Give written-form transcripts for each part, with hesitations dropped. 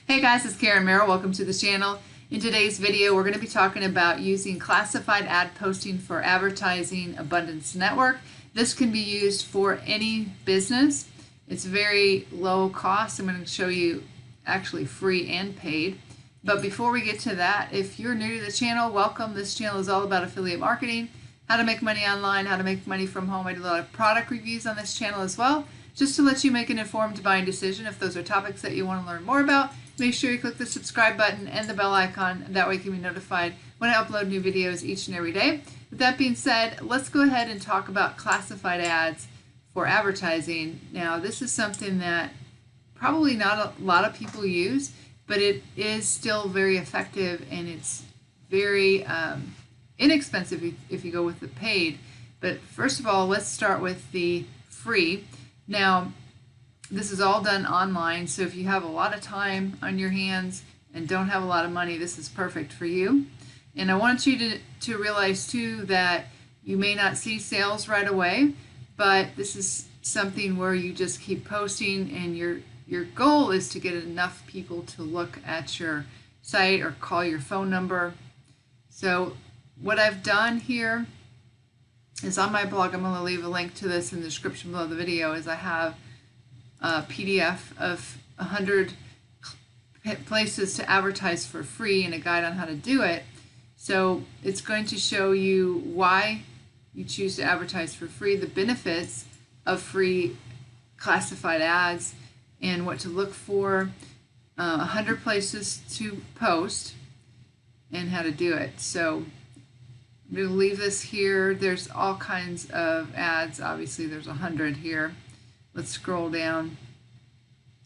Hey guys, it's Karen Merrill. Welcome to the channel. In today's video, we're going to be talking about using classified ad posting for advertising Abundance Network. This can be used for any business. It's very low cost. I'm going to show you actually free and paid. But before we get to that, if you're new to the channel, welcome. This channel is all about affiliate marketing, how to make money online, how to make money from home. I do a lot of product reviews on this channel as well, just to let you make an informed buying decision. If those are topics that you want to learn more about, make sure you click the subscribe button and the bell icon. That way you can be notified when I upload new videos each and every day. With that being said, let's go ahead and talk about classified ads for advertising. Now, this is something that probably not a lot of people use, but it is still very effective, and it's very inexpensive if you go with the paid. But first of all, let's start with the free. Now, this is all done online, so if you have a lot of time on your hands and don't have a lot of money, this is perfect for you. And I want you to realize too that you may not see sales right away, but this is something where you just keep posting, and your goal is to get enough people to look at your site or call your phone number. So what I've done here is on my blog, I'm going to leave a link to this in the description below the video, is I have a PDF of 100 places to advertise for free and a guide on how to do it. So it's going to show you why you choose to advertise for free, the benefits of free classified ads, and what to look for, 100 places to post, and how to do it. So I'm going to leave this here. There's all kinds of ads. Obviously, there's 100 here. Let's scroll down,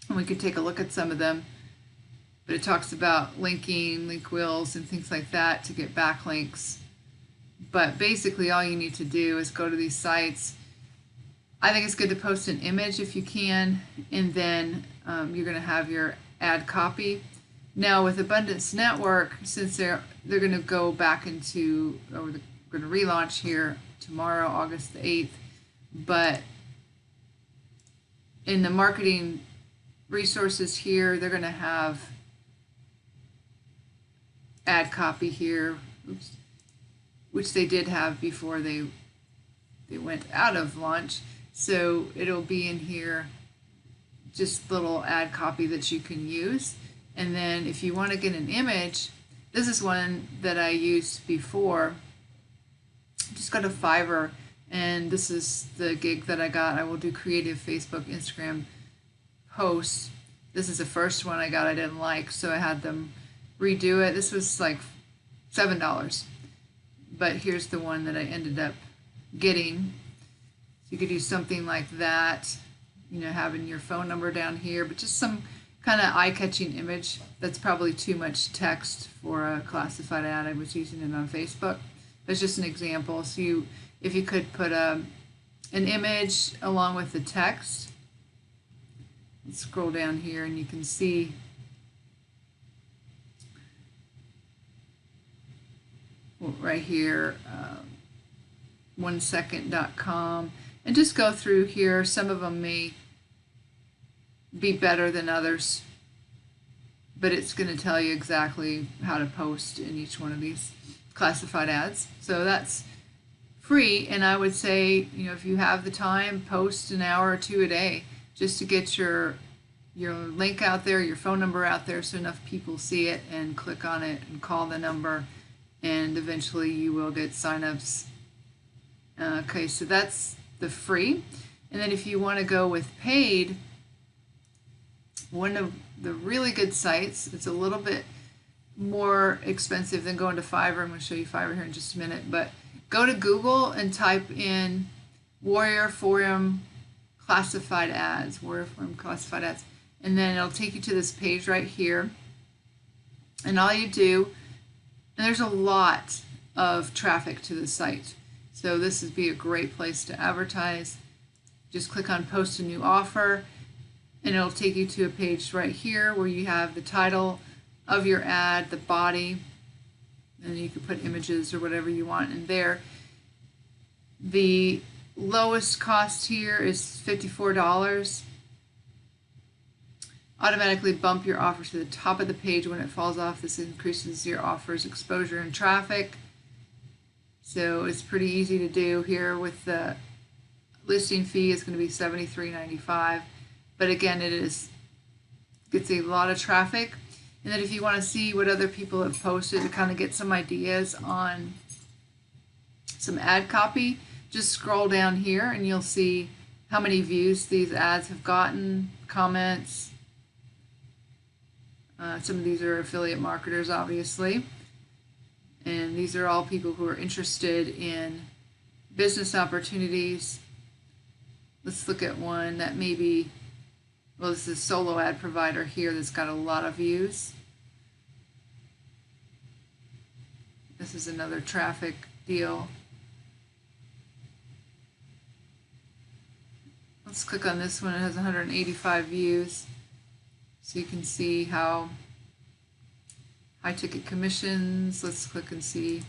and we can take a look at some of them. But it talks about linking, link wheels, and things like that to get backlinks. But basically, all you need to do is go to these sites. I think it's good to post an image if you can, and then you're going to have your ad copy. Now with Abundance Network, since they're going to go back into, or they're going to relaunch here tomorrow, August the 8th, but in the marketing resources here, they're going to have ad copy here, which they did have before they went out of launch. So it'll be in here, just little ad copy that you can use. And then if you want to get an image, this is one that I used before. Just go to Fiverr, and this is the gig that I got. I will do creative Facebook, Instagram posts. This is the first one I got I didn't like, so I had them redo it. This was like $7, but here's the one that I ended up getting. So you could do something like that, you know, having your phone number down here, but just some kind of eye-catching image. That's probably too much text for a classified ad. I was using it on Facebook. That's just an example. So if you could put an image along with the text. Let's scroll down here, and you can see right here, 1second.com, and just go through here. Some of them may be better than others, but it's going to tell you exactly how to post in each one of these classified ads. So that's free, and I would say, you know, if you have the time, post an hour or two a day just to get your link out there, your phone number out there, so enough people see it and click on it and call the number, and eventually you will get signups. Okay, so that's the free. And then if you want to go with paid, one of the really good sites, it's a little bit more expensive than going to Fiverr. I'm going to show you Fiverr here in just a minute, but go to Google and type in Warrior Forum classified ads, Warrior Forum classified ads, and then it'll take you to this page right here. And all you do, and there's a lot of traffic to the site, so this would be a great place to advertise. Just click on post a new offer, and it'll take you to a page right here where you have the title of your ad, the body, and you can put images or whatever you want in there. The lowest cost here is $54. automatically bump your offer to the top of the page when it falls off. This increases your offer's exposure and traffic. So it's pretty easy to do here. With the listing fee is going to be $73.95, but again, gets a lot of traffic. And then if you want to see what other people have posted to kind of get some ideas on some ad copy, just scroll down here and you'll see how many views these ads have gotten, comments. Some of these are affiliate marketers, obviously. And these are all people who are interested in business opportunities. Let's look at one that maybe, well, this is a solo ad provider here that's got a lot of views. This is another traffic deal. Let's click on this one. It has 185 views. So you can see how high ticket commissions. Let's click and see.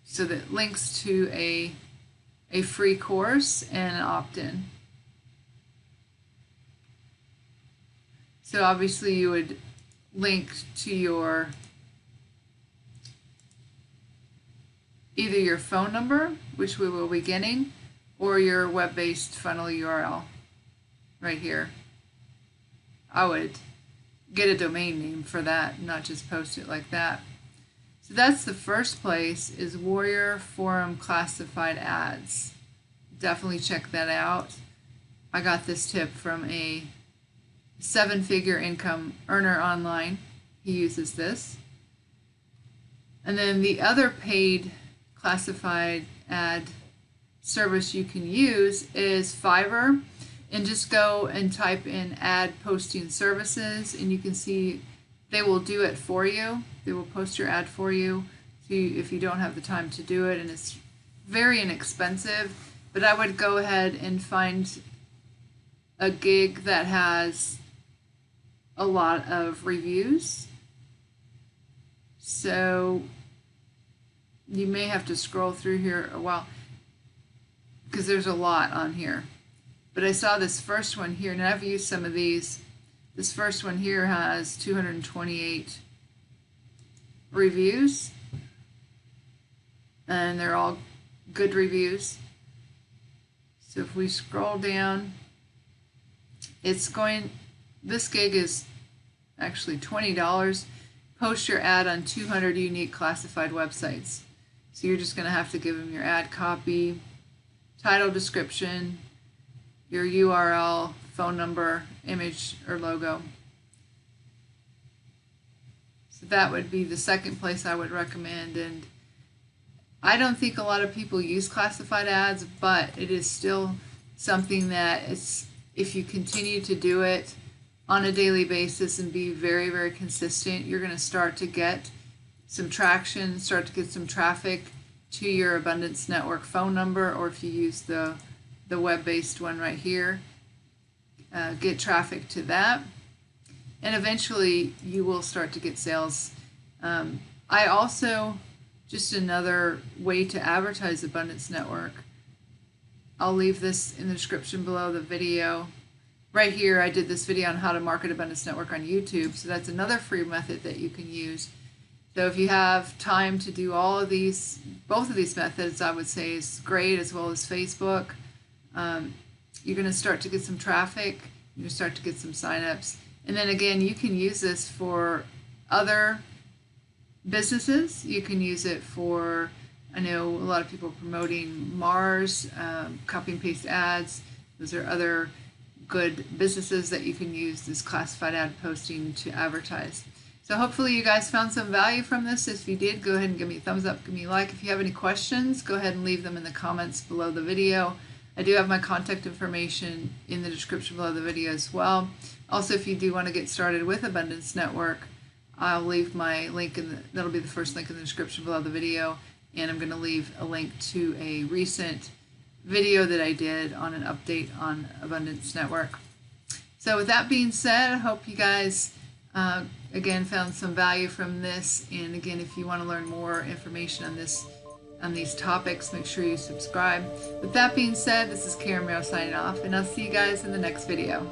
So that links to a free course and an opt-in. So obviously you would link to your either your phone number, which we will be getting, or your web-based funnel URL right here. I would get a domain name for that, not just post it like that. So that's the first place, is Warrior Forum Classified Ads. Definitely check that out. I got this tip from a 7-figure income earner online. He uses this. And then the other paid classified ad service you can use is Fiverr, and just go and type in ad posting services and you can see they will do it for you. They will post your ad for you if you don't have the time to do it, and it's very inexpensive. But I would go ahead and find a gig that has a lot of reviews. So you may have to scroll through here a while because there's a lot on here. But I saw this first one here, and I've used some of these. This first one here has 228 reviews, and they're all good reviews. So if we scroll down, this gig is actually $20. Post your ad on 200 unique classified websites. So you're just going to have to give them your ad copy, title, description, your URL, phone number, image, or logo. So that would be the second place I would recommend. And I don't think a lot of people use classified ads, but it is still something that if you continue to do it on a daily basis and be very, very consistent, you're going to start to get some traction, start to get some traffic to your Abundance Network phone number, or if you use the web-based one right here, get traffic to that, and eventually you will start to get sales. I also, just another way to advertise Abundance Network, I'll leave this in the description below the video. Right here, I did this video on how to market Abundance Network on YouTube, so that's another free method that you can use. So if you have time to do both of these methods, I would say is great, as well as Facebook. You're going to start to get some traffic, you're going to start to get some signups, and then again, you can use this for other businesses. You can use it for, I know a lot of people are promoting Mars, copy and paste ads. Those are other good businesses that you can use this classified ad posting to advertise. So hopefully you guys found some value from this. If you did, go ahead and give me a thumbs up, give me a like. If you have any questions, go ahead and leave them in the comments below the video. I do have my contact information in the description below the video as well. Also, if you do want to get started with Abundance Network, I'll leave my link that'll be the first link in the description below the video, and I'm going to leave a link to a recent video that I did on an update on Abundance Network. So with that being said, I hope you guys again found some value from this, and again, if you want to learn more information on this on these topics, make sure you subscribe. With that being said, this is Karen Merrill signing off, and I'll see you guys in the next video.